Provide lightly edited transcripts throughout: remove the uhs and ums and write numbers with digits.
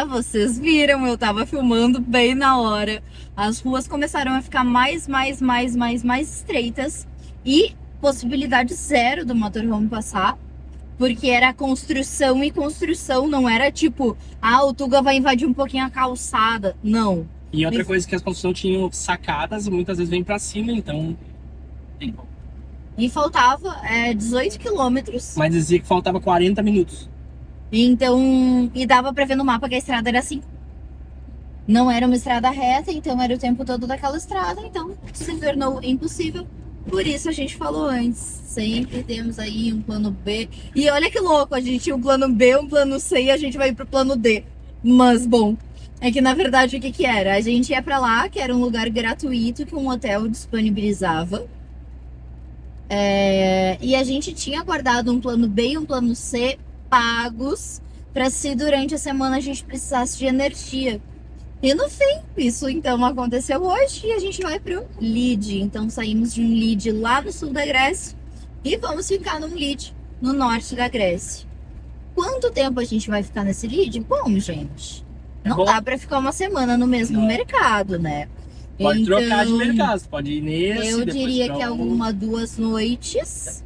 Vocês viram, eu tava filmando bem na hora. As ruas começaram a ficar mais estreitas e possibilidade zero do motorhome passar, porque era construção e construção, não era tipo, o Tuga vai invadir um pouquinho a calçada. Não. E outra coisa que as construções tinham sacadas e muitas vezes vem pra cima, então. E faltava 18 quilômetros. Mas dizia que faltava 40 minutos. Então, e dava pra ver no mapa que a estrada era assim. Não era uma estrada reta, então era o tempo todo daquela estrada, então se tornou impossível. Por isso a gente falou antes, sempre temos aí um plano B. E olha que louco, a gente tinha um plano B, um plano C e a gente vai pro plano D. Mas bom, é que na verdade o que era? A gente ia pra lá, que era um lugar gratuito que um hotel disponibilizava. E a gente tinha guardado um plano B e um plano C pagos para se durante a semana a gente precisasse de energia. E no fim, isso então aconteceu hoje e a gente vai pro Lide. Então saímos de um Lide lá no sul da Grécia e vamos ficar num Lide no norte da Grécia. Quanto tempo a gente vai ficar nesse Lide? Bom, gente, não dá para ficar uma semana no mesmo mercado, né? Pode trocar de mercado, pode ir nesse. Eu diria que alguma 2 noites.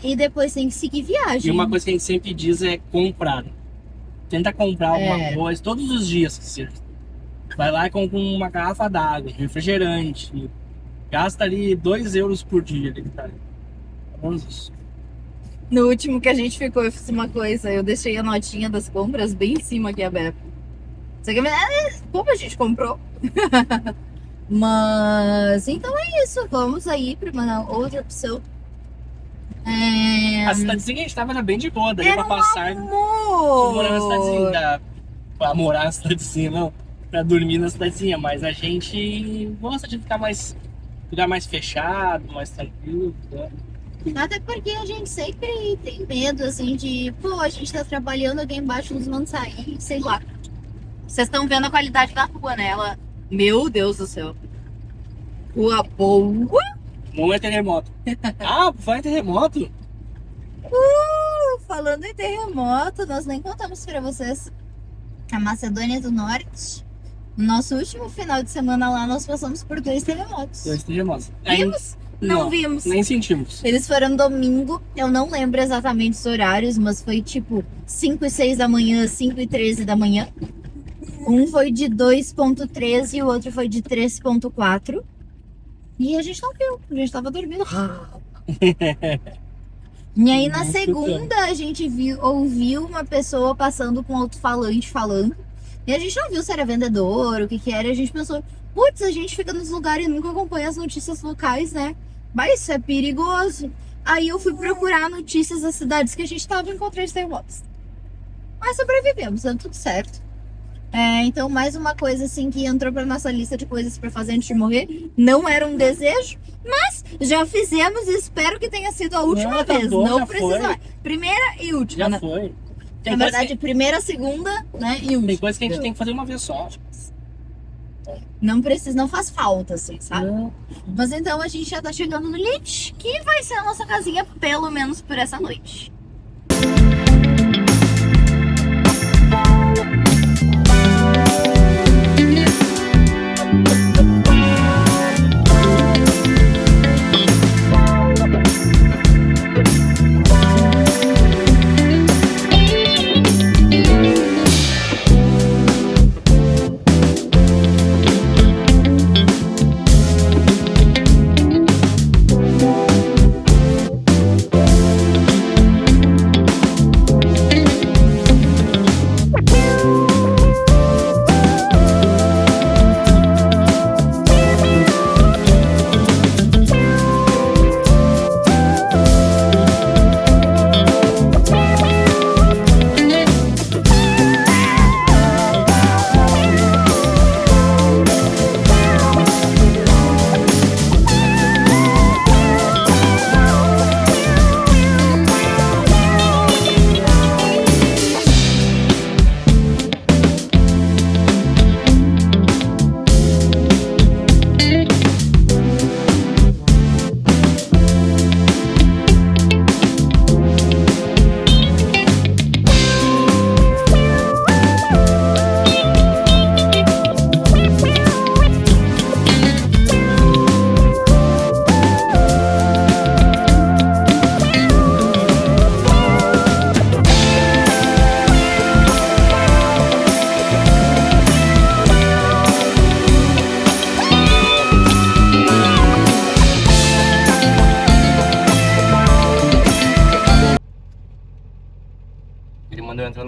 E depois tem que seguir viagem. E uma coisa que a gente sempre diz é comprar. Tenta comprar alguma coisa todos os dias que seja. Vai lá e compra uma garrafa d'água, refrigerante. Gasta ali 2 euros por dia. No último que a gente ficou, eu fiz uma coisa. Eu deixei a notinha das compras bem em cima aqui aberta. Você quer ver? Como a gente comprou? Mas então é isso. Vamos aí para uma outra opção. A cidadezinha a gente tava bem de boa, daí Era pra passar. Amor. Morar na cidadezinha. Pra morar na cidadezinha, não. Pra dormir na cidadezinha, mas a gente gosta de ficar mais fechado, mais tranquilo. Né? Até porque a gente sempre tem medo, assim, de... Pô, a gente tá trabalhando, alguém embaixo nos manda sair, sei lá. Vocês estão vendo a qualidade da rua, né? Meu Deus do céu. Rua boa. Não é terremoto. Vai terremoto? Falando em terremoto, nós nem contamos pra vocês. A Macedônia do Norte... No nosso último final de semana lá, nós passamos por 2 terremotos. 2 terremotos. Vimos? Não vimos. Nem sentimos. Eles foram domingo, eu não lembro exatamente os horários, mas foi tipo 5 e 6 da manhã, 5 e 13 da manhã. Um foi de 2.3 e o outro foi de 3.4. E a gente não viu, a gente tava dormindo. E aí na segunda a gente ouviu uma pessoa passando com alto-falante falando. E a gente não viu se era vendedor, o que era. E a gente pensou, putz, a gente fica nos lugares e nunca acompanha as notícias locais, né? Mas isso é perigoso. Aí eu fui procurar notícias das cidades que a gente tava e encontrei os terremotos. Mas sobrevivemos, deu tudo certo. Então mais uma coisa assim que entrou pra nossa lista de coisas pra fazer antes de morrer. Não era um desejo, mas já fizemos e espero que tenha sido a última vez. Bom, não precisa mais. Primeira e última. Já né? foi. Na verdade, primeira, segunda, né? E última. Tem coisa que a gente tem que fazer uma vez só. Não precisa, não faz falta, assim, sabe? Não. Mas então a gente já tá chegando no Lite, que vai ser a nossa casinha pelo menos por essa noite.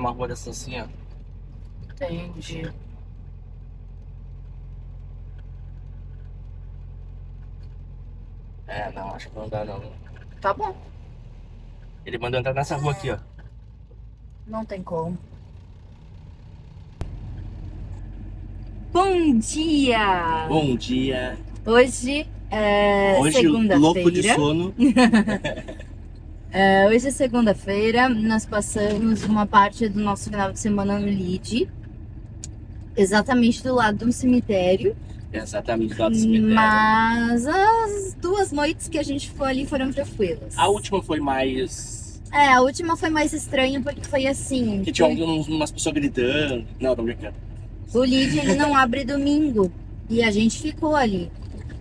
numa rua dessa assim, ó. Entendi. É, não, acho que não dá não. Tá bom. Ele mandou entrar nessa rua aqui, ó. Não tem como. Bom dia! Bom dia. Hoje é Hoje, louco de segunda-feira. sono. Hoje é segunda-feira. Nós passamos uma parte do nosso final de semana no Lide, exatamente do lado do cemitério. Exatamente do lado do cemitério. Mas as 2 noites que a gente ficou ali foram tranquilas. A última foi mais... A última foi mais estranha porque foi assim. Que tinha umas pessoas gritando. Não, tô brincando. O Lide, ele não abre domingo. E a gente ficou ali.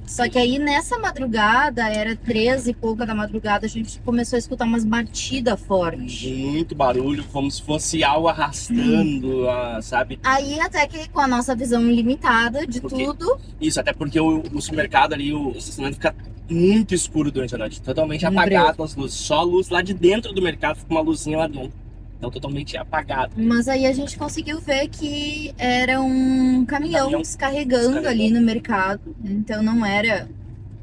Só que aí nessa madrugada, era 13 e pouca da madrugada, a gente começou a escutar umas batidas fortes. Muito barulho, como se fosse algo arrastando, sabe? Aí até que com a nossa visão limitada de tudo. Isso, até porque o supermercado ali, o estacionamento fica muito escuro durante a noite. Totalmente apagado as luzes. Só a luz lá de dentro do mercado, fica uma luzinha lá dentro. Então totalmente apagado. Mas aí a gente conseguiu ver que era um caminhão descarregando ali no mercado. Então não era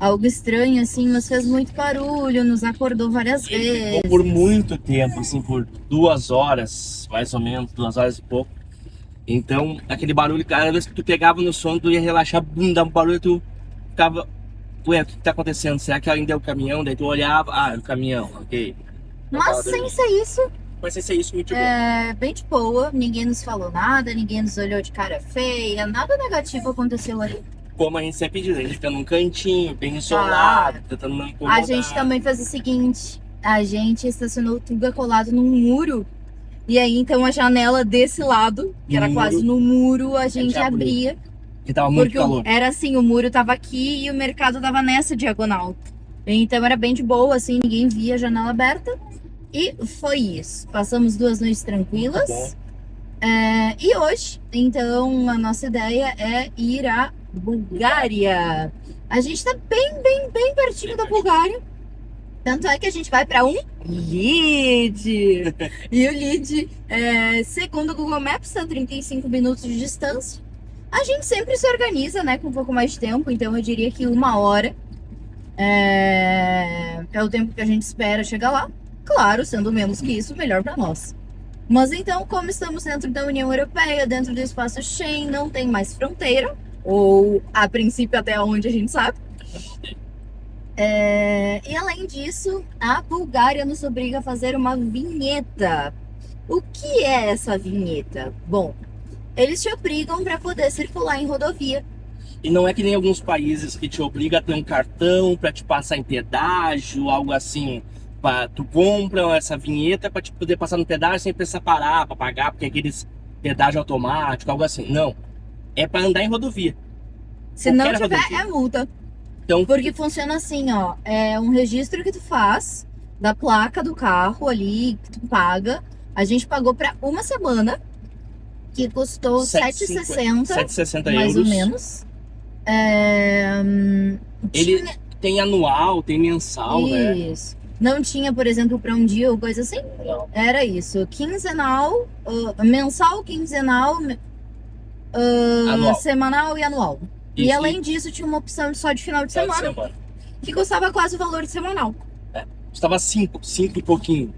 algo estranho assim, mas fez muito barulho, nos acordou várias vezes. Ficou por muito tempo, assim, por 2 horas, mais ou menos, 2 horas e pouco. Então, aquele barulho, cada vez que tu pegava no sono, tu ia relaxar, bum, dava um barulho, tu ficava... Ué, o que tá acontecendo? Será que ainda é o caminhão? Daí tu olhava, é o caminhão, ok. Mas sem ser isso, vai ser isso muito bom. bem de boa, ninguém nos falou nada, ninguém nos olhou de cara feia, nada negativo aconteceu ali. Como a gente sempre diz, a gente fica num cantinho, bem isolado, tentando não incomodar. A gente também fez o seguinte, a gente estacionou tudo colado num muro, e aí então a janela desse lado, que era quase no muro, a gente abria. Que tava muito porque calor. Era assim, o muro tava aqui e o mercado tava nessa diagonal. Então era bem de boa, assim, ninguém via a janela aberta. E foi isso. Passamos 2 noites tranquilas. E hoje, então, a nossa ideia é ir à Bulgária. A gente tá bem pertinho da Bulgária. Tanto é que a gente vai para um Lide. E o Lide, segundo o Google Maps, tá 35 minutos de distância. A gente sempre se organiza, né, com um pouco mais de tempo. Então eu diria que 1 hora é o tempo que a gente espera chegar lá. Claro, sendo menos que isso, melhor para nós. Mas então, como estamos dentro da União Europeia, dentro do espaço Schengen, não tem mais fronteira. Ou, a princípio, até onde a gente sabe. E além disso, a Bulgária nos obriga a fazer uma vinheta. O que é essa vinheta? Bom, eles te obrigam para poder circular em rodovia. E não é que nem alguns países que te obrigam a ter um cartão para te passar em pedágio, algo assim. Tu compra essa vinheta para te poder passar no pedágio sem precisar parar para pagar, porque é aqueles pedágio automático, algo assim. Não. É para andar em rodovia. Se não tiver, é multa. Então, porque funciona assim, ó. É um registro que tu faz da placa do carro ali, que tu paga. A gente pagou para 1 semana, que custou 7,60 mais ou menos. Ele tem anual, tem mensal, né? Isso. Não tinha, por exemplo, para um dia ou coisa assim? Não. Era isso. Quinzenal, mensal, quinzenal, semanal e anual. Isso, e além disso, tinha uma opção só de final de semana, que custava quase o valor de semanal. Custava 5 e pouquinho.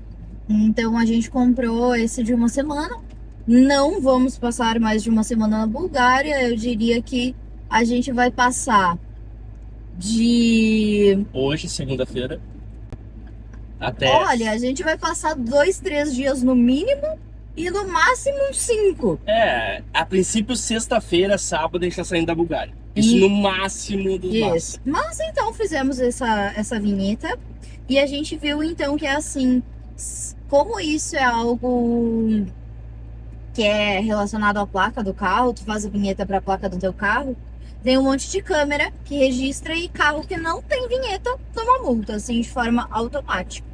Então a gente comprou esse de 1 semana. Não vamos passar mais de 1 semana na Bulgária. Eu diria que a gente vai passar de... Hoje, segunda-feira. Até... Olha, a gente vai passar 2, 3 dias no mínimo e no máximo 5. A princípio, sexta-feira, sábado, a gente tá saindo da Bulgária. Isso no máximo dos máximos. Mas então fizemos essa vinheta e a gente viu então que é assim, como isso é algo que é relacionado à placa do carro, tu faz a vinheta para a placa do teu carro, tem um monte de câmera que registra e carro que não tem vinheta toma multa, assim, de forma automática.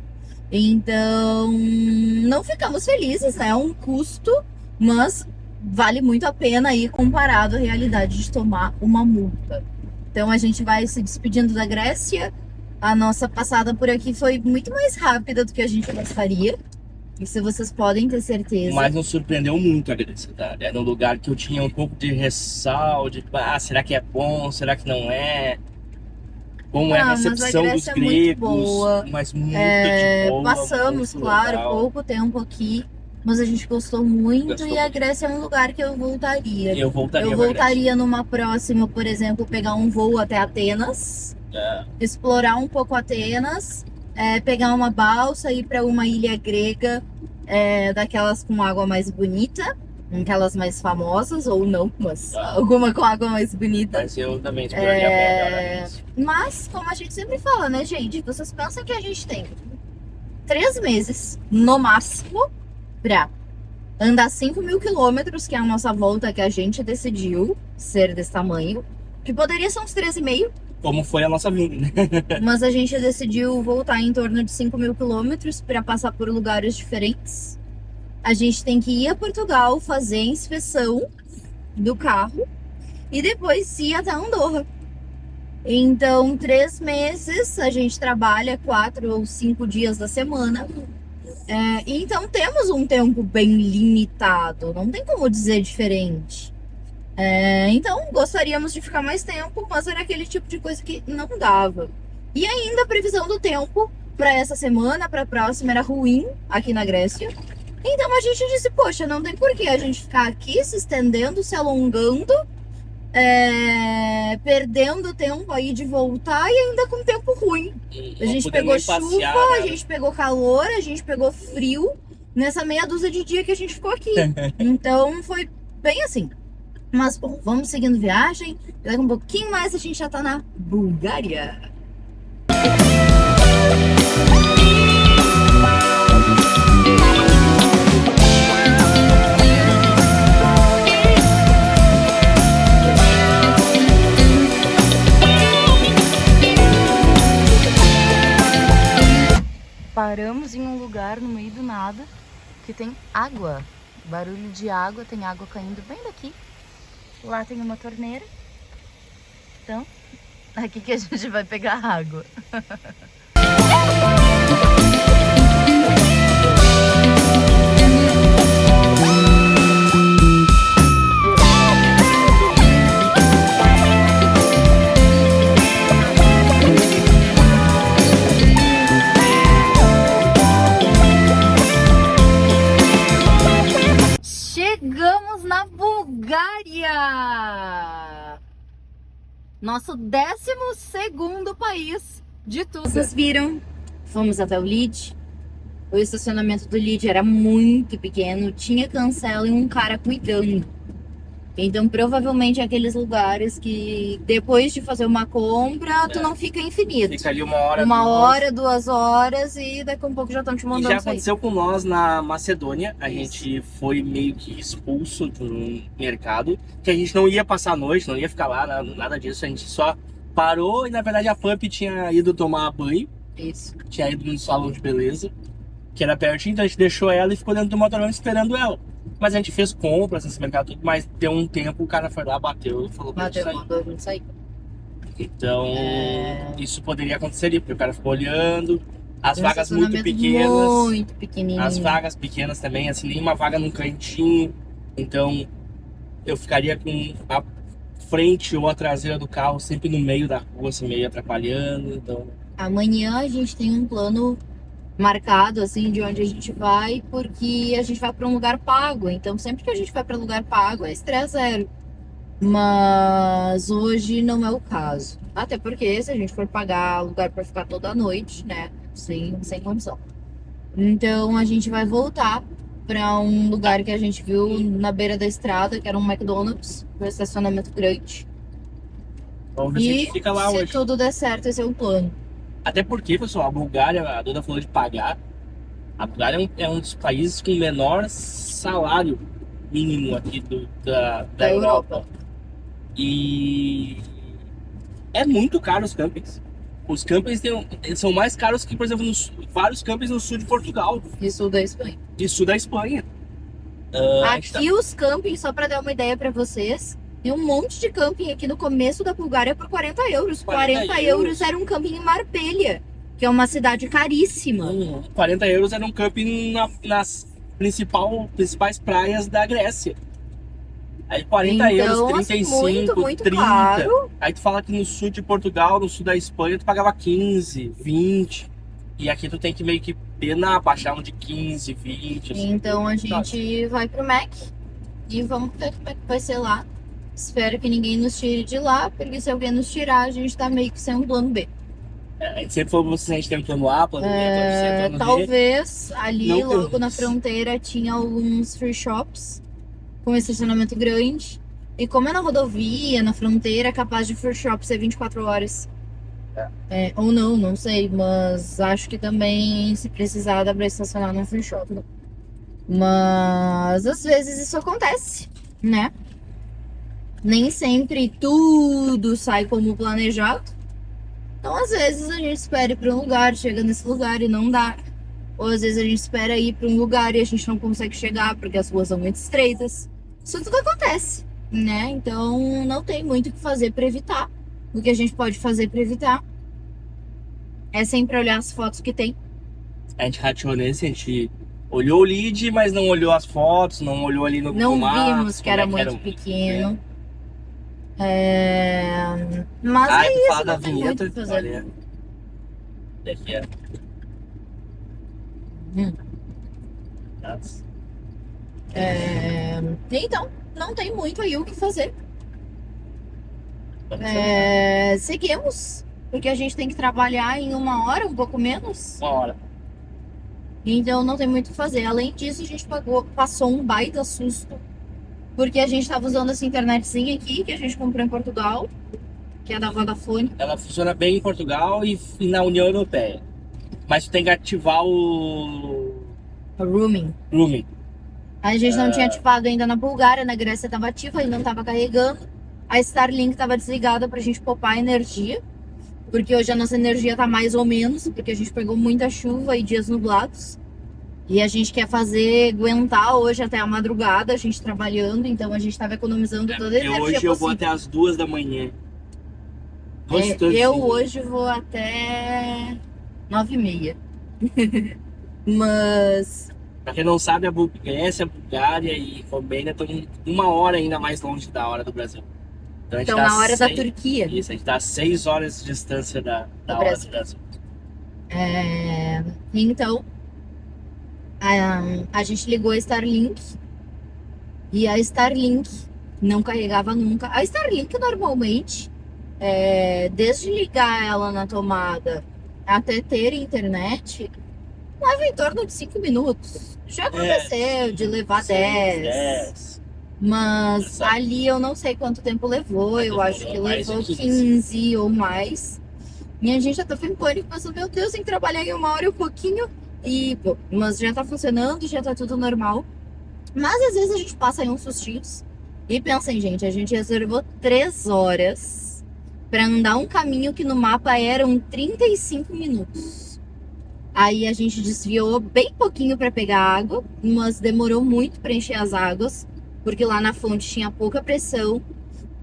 Então, não ficamos felizes, né? É um custo, mas vale muito a pena aí comparado à realidade de tomar uma multa. Então, a gente vai se despedindo da Grécia. A nossa passada por aqui foi muito mais rápida do que a gente gostaria. Isso vocês podem ter certeza. Mas nos surpreendeu muito a Grécia, tá? Era um lugar que eu tinha um pouco de ressal, de será que é bom, será que não é? Como é a Mas a recepção dos Grécia é muito gregos, boa. mas muito de boa, Passamos, muito claro, legal. pouco tempo aqui, mas a gente gostou muito Gostou e a muito. Grécia é um lugar que eu voltaria. Eu voltaria Eu pra Grécia. voltaria numa próxima, por exemplo, pegar um voo até Atenas, explorar um pouco Atenas, pegar uma balsa, ir para uma ilha grega, daquelas com água mais bonita, aquelas mais famosas, ou não, mas alguma com água mais bonita. Mas eu também exploraria melhor. Mas, como a gente sempre fala, né, gente? Vocês pensam que a gente tem 3 meses, no máximo, pra andar 5.000 quilômetros, que é a nossa volta que a gente decidiu ser desse tamanho, que poderia ser uns 13,5, Como foi a nossa vinda, né? mas a gente decidiu voltar em torno de 5.000 quilômetros para passar por lugares diferentes. A gente tem que ir a Portugal, fazer a inspeção do carro e depois ir até Andorra. Então, 3 meses, a gente trabalha 4 ou 5 dias da semana. Então, temos um tempo bem limitado, não tem como dizer diferente. Então, gostaríamos de ficar mais tempo, mas era aquele tipo de coisa que não dava. E ainda a previsão do tempo para essa semana, para a próxima, era ruim aqui na Grécia. Então, a gente disse, poxa, não tem por que a gente ficar aqui se estendendo, se alongando, perdendo tempo aí de voltar e ainda com tempo ruim. A gente pegou chuva, a gente pegou calor, a gente pegou frio nessa meia dúzia de dia que a gente ficou aqui. Então foi bem assim. Mas bom, vamos seguindo viagem. Daqui um pouquinho mais a gente já tá na Bulgária. Paramos em um lugar no meio do nada que tem água, barulho de água, tem água caindo bem daqui. Lá tem uma torneira, então aqui que a gente vai pegar água. Chegamos na Bulgária! Nosso 12º país de tudo. Vocês viram? Fomos até o Lid. O estacionamento do Lid era muito pequeno, tinha cancela e um cara cuidando. Então, provavelmente, é aqueles lugares que depois de fazer uma compra, tu não fica infinito. Fica ali 1 hora, 1 hora, 2 horas e daqui a um pouco já estão te mandando sair. E já aconteceu com nós na Macedônia. A gente foi meio que expulso de um mercado, que a gente não ia passar a noite, não ia ficar lá, nada disso. A gente só parou e, na verdade, a Pup tinha ido tomar banho. Isso. Tinha ido no salão de beleza, que era pertinho, então a gente deixou ela e ficou dentro do motorhome esperando ela. Mas a gente fez compras nesse mercado, tudo, mas deu um tempo, o cara foi lá, bateu e falou pra gente sair. Mandou a gente sair. Então, isso poderia acontecer ali, porque o cara ficou olhando, as Um vagas muito pequenas, muito pequenininho. as vagas pequenas também, assim, nenhuma vaga num cantinho. Então, eu ficaria com a frente ou a traseira do carro sempre no meio da rua, assim, meio atrapalhando. Então, amanhã a gente tem um plano marcado, assim, de onde a gente vai, porque a gente vai para um lugar pago. Então, sempre que a gente vai para lugar pago, é estresse zero. Mas hoje não é o caso. Até porque se a gente for pagar lugar para ficar toda a noite, né, sem condição. Então, a gente vai voltar para um lugar que a gente viu na beira da estrada, que era um McDonald's, um estacionamento grande. vamos ver se a gente fica lá se hoje. tudo der certo, esse é o plano. Até porque, pessoal, a Bulgária, a Duda falou de pagar. A Bulgária é um dos países com menor salário mínimo aqui da Europa. E é muito caro os campings. Os campings são mais caros que, por exemplo, vários campings no sul de Portugal E sul da Espanha. e sul da Espanha. Aqui os campings, só para dar uma ideia para vocês, tem um monte de camping aqui no começo da Bulgária por 40 euros. 40 euros era um camping em Marbella. que é uma cidade caríssima. 40 euros era um camping nas principais praias da Grécia. Aí 40 euros, Então, assim, 35, muito 30. caro. Aí tu fala que no sul de Portugal, no sul da Espanha, tu pagava 15, 20. E aqui tu tem que meio que penar, baixar um de 15, 20. Assim. Então a gente vai pro Mac e vamos ver como é que vai ser lá. Espero que ninguém nos tire de lá, porque se alguém nos tirar, a gente tá meio que sem um plano B. A gente sempre falou pra vocês, a gente tem um plano A, plano B, plano C, plano D. Talvez ali, Não logo temos. na fronteira, tinha alguns free shops com estacionamento grande. E como é na rodovia, na fronteira, é capaz de free shop ser 24 horas. Ou não, não sei, mas acho que também, se precisar, dá pra estacionar no free shop. Mas às vezes isso acontece, né? Nem sempre tudo sai como planejado. Então, às vezes, a gente espera ir para um lugar, chega nesse lugar e não dá. Ou às vezes a gente espera ir para um lugar e a gente não consegue chegar porque as ruas são muito estreitas. Isso tudo acontece, né? Então, não tem muito o que fazer para evitar. O que a gente pode fazer para evitar é sempre olhar as fotos que tem. A gente rateou nesse, a gente olhou o lead, mas não olhou as fotos, não olhou ali no Google Não Maps, vimos que como era é muito pequeno. Mas Ah, é e isso, falar da não tem muito vinheta, o que fazer. olha. Daqui é. Hum. Nossa. Então, não tem muito aí o que fazer. Seguimos, porque a gente tem que trabalhar em 1 hora, um pouco menos. 1 hora. Então não tem muito o que fazer. Além disso, a gente passou um baita susto, porque a gente tava usando essa internetzinha aqui, que a gente comprou em Portugal, que é da Vodafone. Ela funciona bem em Portugal e na União Europeia. Mas tu tem que ativar o A roaming. roaming. A gente não tinha ativado ainda na Bulgária, na Grécia tava ativa, ainda não tava carregando. A Starlink tava desligada pra gente poupar energia, porque hoje a nossa energia tá mais ou menos, porque a gente pegou muita chuva e dias nublados. E a gente quer aguentar hoje até a madrugada, a gente trabalhando, então a gente tava economizando toda a energia Hoje eu vou possível. até as 2 da manhã. Eu hoje vou até 9h30. Mas Pra quem não sabe, a Grécia, a Bulgária e Romênia estão 1 hora ainda mais longe da hora do Brasil. Então a gente então tá na hora da 6 Turquia. Isso, a gente tá a 6 horas de distância da hora Brasil. do Brasil. Então a gente ligou a Starlink e a Starlink não carregava nunca. A Starlink normalmente, desde ligar ela na tomada até ter internet, leva em torno de 5 minutos. Já aconteceu de levar 10. Mas Exato. ali eu não sei quanto tempo levou. Eu acho que mais levou de 15 ou mais. E a gente já tá em pânico, pensando, meu Deus, tem que trabalhar em 1 hora e um pouquinho. Mas já tá funcionando, já tá tudo normal. Mas às vezes a gente passa aí uns sustinhos. E pensem, gente, a gente reservou 3 horas pra andar um caminho que no mapa eram 35 minutos. Aí a gente desviou bem pouquinho para pegar água, mas demorou muito para encher as águas, porque lá na fonte tinha pouca pressão.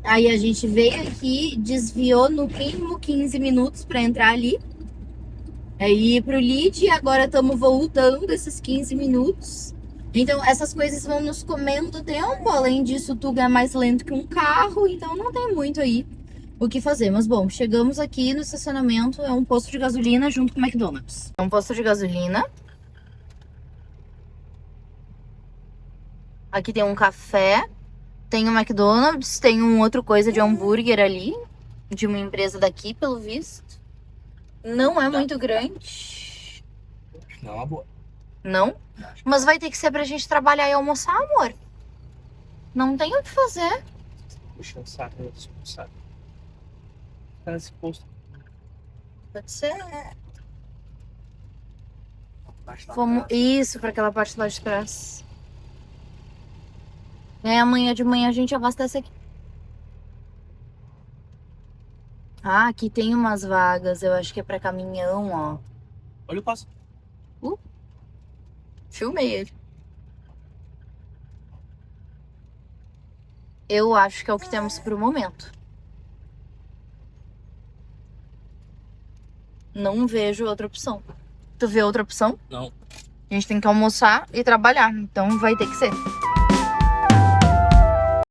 Aí a gente veio aqui, desviou no mínimo 15 minutos para entrar ali. Aí ir pro lead e agora estamos voltando esses 15 minutos. Então essas coisas vão nos comendo tempo. Além disso, tudo é mais lento que um carro, então não tem muito aí o que fazer. Mas bom, chegamos aqui no estacionamento, é um posto de gasolina junto com o McDonald's. É um posto de gasolina. Aqui tem um café, tem um McDonald's, tem um outro coisa de hambúrguer ali, de uma empresa daqui, pelo visto. Não é muito grande. Não, uma boa. Não? Mas vai ter que ser pra gente trabalhar e almoçar, amor. Não tem o que fazer. Puxa o saco, puxa o saco. Tá nesse posto. Pode ser. Baixa lá Vamos... atrás. Isso, pra aquela parte lá de trás. Amanhã de manhã a gente abastece aqui. Ah, aqui tem umas vagas, eu acho que é pra caminhão, ó. Olha o passo. Filmei ele. Eu acho que é o que temos pro momento. Não vejo outra opção. Tu vê outra opção? Não. A gente tem que almoçar e trabalhar, então vai ter que ser.